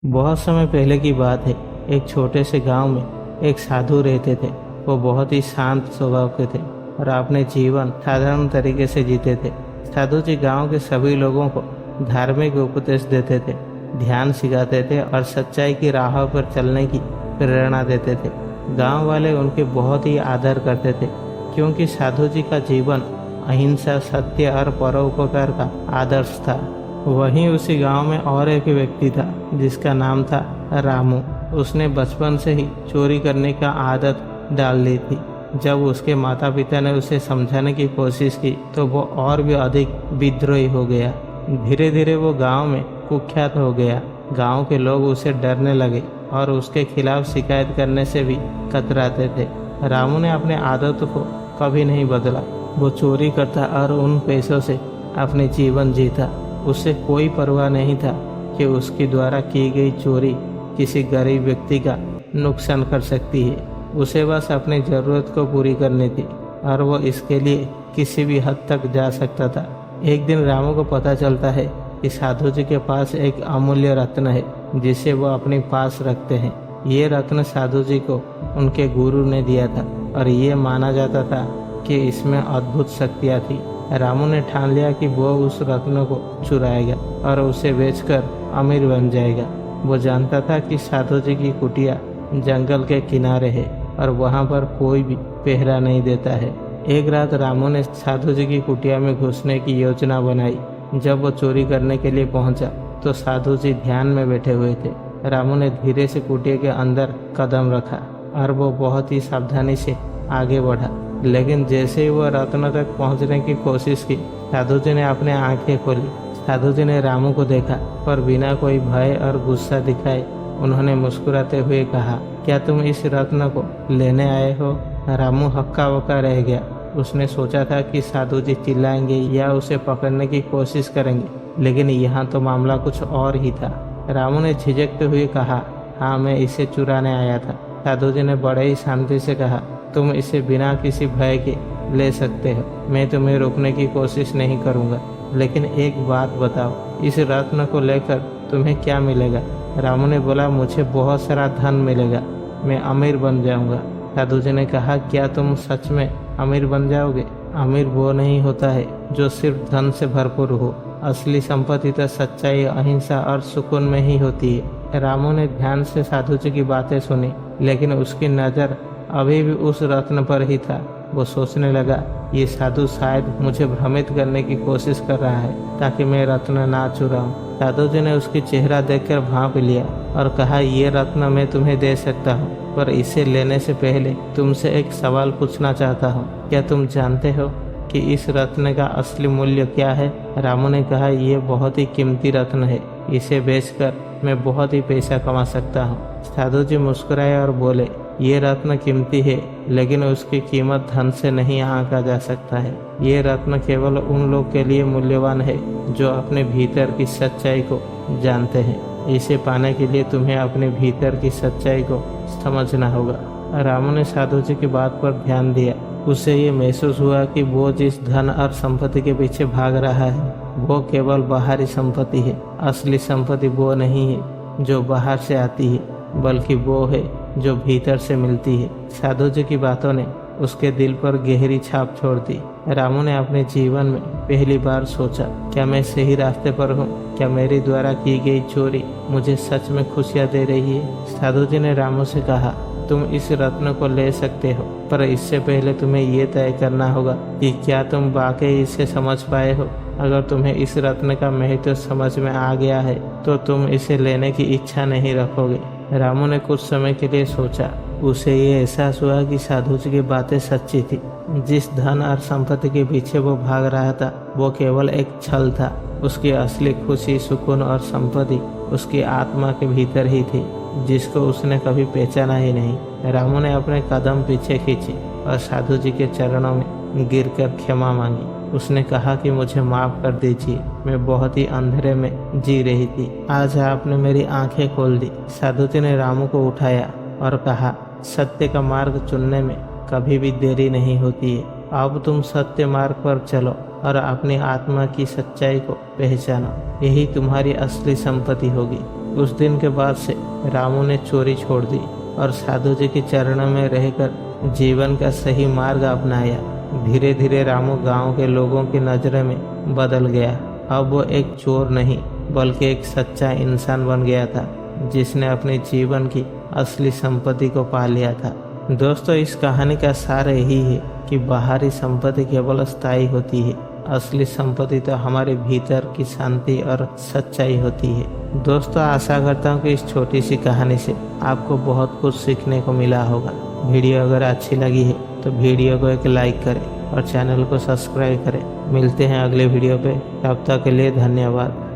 बहुत समय पहले की बात है। एक छोटे से गांव में एक साधु रहते थे। वो बहुत ही शांत स्वभाव के थे और अपने जीवन साधारण तरीके से जीते थे। साधु जी गांव के सभी लोगों को धार्मिक उपदेश देते थे, ध्यान सिखाते थे और सच्चाई की राह पर चलने की प्रेरणा देते थे। गांव वाले उनके बहुत ही आदर करते थे, क्योंकि साधु जी का जीवन अहिंसा, सत्य और परोपकार का आदर्श था। वहीं उसी गांव में और एक व्यक्ति था जिसका नाम था रामू। उसने बचपन से ही चोरी करने का आदत डाल ली थी। जब उसके माता पिता ने उसे समझाने की कोशिश की तो वो और भी अधिक विद्रोही हो गया। धीरे धीरे वो गांव में कुख्यात हो गया। गांव के लोग उसे डरने लगे और उसके खिलाफ शिकायत करने से भी कतराते थे। रामू ने अपने आदत को कभी नहीं बदला। वो चोरी करता और उन पैसों से अपने जीवन जीता। उसे कोई परवाह नहीं था कि उसके द्वारा की गई चोरी किसी गरीब व्यक्ति का नुकसान कर सकती है। उसे बस अपनी ज़रूरत को पूरी करनी थी और वो इसके लिए किसी भी हद तक जा सकता था। एक दिन रामू को पता चलता है कि साधु जी के पास एक अमूल्य रत्न है जिसे वो अपने पास रखते हैं। ये रत्न साधु जी को उनके गुरु ने दिया था और ये माना जाता था कि इसमें अद्भुत शक्तियाँ थी। रामू ने ठान लिया कि वो उस रत्न को चुराएगा और उसे बेचकर अमीर बन जाएगा। वो जानता था कि साधु जी की कुटिया जंगल के किनारे है और वहाँ पर कोई भी पहरा नहीं देता है। एक रात रामू ने साधु जी की कुटिया में घुसने की योजना बनाई। जब वो चोरी करने के लिए पहुंचा तो साधु जी ध्यान में बैठे हुए थे। रामू ने धीरे से कुटिया के अंदर कदम रखा और वो बहुत ही सावधानी से आगे बढ़ा। लेकिन जैसे ही वह रत्न तक पहुंचने की कोशिश की, साधु जी ने अपने आंखें खोली। साधु जी ने रामू को देखा, पर बिना कोई भय और गुस्सा दिखाए उन्होंने मुस्कुराते हुए कहा, क्या तुम इस रत्न को लेने आए हो? रामू हक्का बक्का रह गया। उसने सोचा था कि साधु जी चिल्लाएंगे या उसे पकड़ने की कोशिश करेंगे, लेकिन यहाँ तो मामला कुछ और ही था। रामू ने झिझकते हुए कहा, हाँ, मैं इसे चुराने आया था। साधु जी ने बड़े ही शांति से कहा, तुम इसे बिना किसी भय के ले सकते हो। मैं तुम्हें रोकने की कोशिश नहीं करूँगा, लेकिन एक बात बताओ, इस रत्न को लेकर तुम्हें क्या मिलेगा? रामू ने बोला, मुझे बहुत सारा धन मिलेगा, मैं अमीर बन जाऊंगा। साधु जी ने कहा, क्या तुम सच में अमीर बन जाओगे? अमीर वो नहीं होता है जो सिर्फ धन से भरपूर हो। असली संपत्ति तो सच्चाई, अहिंसा और सुकून में ही होती है। रामू ने ध्यान से साधु जी की बातें सुनी, लेकिन उसकी नज़र अभी भी उस रत्न पर ही था। वो सोचने लगा, ये साधु शायद मुझे भ्रमित करने की कोशिश कर रहा है ताकि मैं रत्न ना चुराऊं। साधु जी ने उसकी चेहरा देखकर भांप लिया और कहा, ये रत्न मैं तुम्हें दे सकता हूँ, पर इसे लेने से पहले तुमसे एक सवाल पूछना चाहता हूँ। क्या तुम जानते हो कि इस रत्न का असली मूल्य क्या है? रामू ने कहा, ये बहुत ही कीमती रत्न है, इसे बेचकर मैं बहुत ही पैसा कमा सकता हूँ। साधु जी मुस्कुराए और बोले, ये रत्न कीमती है, लेकिन उसकी कीमत धन से नहीं आंका जा सकता है। ये रत्न केवल उन लोग के लिए मूल्यवान है जो अपने भीतर की सच्चाई को जानते हैं। इसे पाने के लिए तुम्हें अपने भीतर की सच्चाई को समझना होगा। रामू ने साधु जी की बात पर ध्यान दिया। उसे ये महसूस हुआ कि वो जिस धन और संपत्ति के पीछे भाग रहा है वो केवल बाहरी संपत्ति है। असली संपत्ति वो नहीं है जो बाहर से आती है, बल्कि वो है जो भीतर से मिलती है। साधु जी की बातों ने उसके दिल पर गहरी छाप छोड़ दी। रामू ने अपने जीवन में पहली बार सोचा, क्या मैं सही रास्ते पर हूँ? क्या मेरे द्वारा की गई चोरी मुझे सच में खुशियाँ दे रही है? साधु जी ने रामू से कहा, तुम इस रत्न को ले सकते हो, पर इससे पहले तुम्हें ये तय करना होगा कि क्या तुम वाकई इसे समझ पाए हो। अगर तुम्हें इस रत्न का महत्व समझ में आ गया है तो तुम इसे लेने की इच्छा नहीं रखोगे। रामू ने कुछ समय के लिए सोचा। उसे ये एहसास हुआ कि साधु जी की बातें सच्ची थी। जिस धन और संपत्ति के पीछे वो भाग रहा था वो केवल एक छल था। उसकी असली खुशी, सुकून और संपत्ति उसकी आत्मा के भीतर ही थी, जिसको उसने कभी पहचाना ही नहीं। रामू ने अपने कदम पीछे खींचे और साधु जी के चरणों में गिरकर क्षमा मांगी। उसने कहा कि मुझे माफ़ कर दीजिए, मैं बहुत ही अंधेरे में जी रही थी। आज आपने मेरी आंखें खोल दी। साधु जी ने रामू को उठाया और कहा, सत्य का मार्ग चुनने में कभी भी देरी नहीं होती है। अब तुम सत्य मार्ग पर चलो और अपनी आत्मा की सच्चाई को पहचानो, यही तुम्हारी असली संपत्ति होगी। उस दिन के बाद से रामू ने चोरी छोड़ दी और साधु जी के चरणों में रहकर जीवन का सही मार्ग अपनाया। धीरे धीरे रामू गांव के लोगों की नजरों में बदल गया। अब वो एक चोर नहीं बल्कि एक सच्चा इंसान बन गया था, जिसने अपने जीवन की असली संपत्ति को पा लिया था। दोस्तों, इस कहानी का सार यही है कि बाहरी संपत्ति केवल स्थायी होती है, असली संपत्ति तो हमारे भीतर की शांति और सच्चाई होती है। दोस्तों, आशा करता हूँ कि इस छोटी सी कहानी से आपको बहुत कुछ सीखने को मिला होगा। वीडियो अगर अच्छी लगी है तो वीडियो को एक लाइक करें और चैनल को सब्सक्राइब करें। मिलते हैं अगले वीडियो पे, तब तक के लिए धन्यवाद।